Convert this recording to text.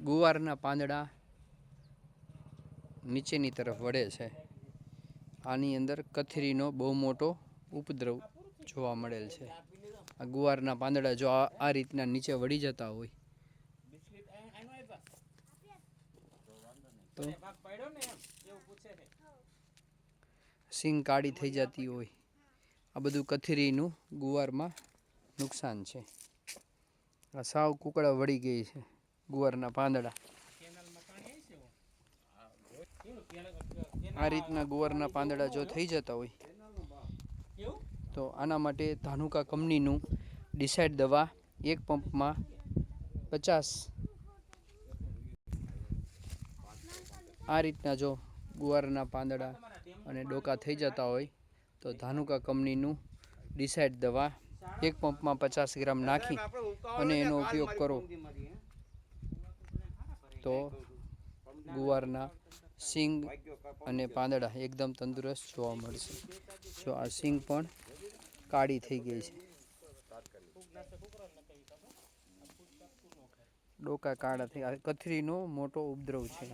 ગુવારના પાંદડા નીચેની તરફ વળે છે. આની અંદર કથરીનો બહુ મોટો ઉપદ્રવ જોવા મળેલ છે. આ ગુવારના પાંદડા જો આ રીતના નીચે વળી જતા હોય તો સિંગ કાળી થઈ જતી હોય, આ બધું કથરીનું ગુવારમાં નુકસાન છે. આ સાવ કુકડા વળી ગઈ છે ગુવારના પાંદડા. આ રીતના ગુવારના પાંદડા જો થઈ જતા હોય તો આના માટે ધાનુકા કંપનીનું ડિસાઇડ દવા એક પંપમાં 50 આ રીતના જો ગુવારના પાંદડા અને ડોકા થઈ જતા હોય તો ધાનુકા કંપનીનું ડિસાઇડ દવા એક પંપમાં 50 ગ્રામ નાખી અને એનો ઉપયોગ કરો તો ગુવારના સિંગ અને પાંદડા એકદમ તંદુરસ્ત જોવા મળશે. જો આ સિંગ પણ કાળી થઈ ગઈ છે, ડોકા કાળા થઈ, આ કથરીનો મોટો ઉપદ્રવ છે.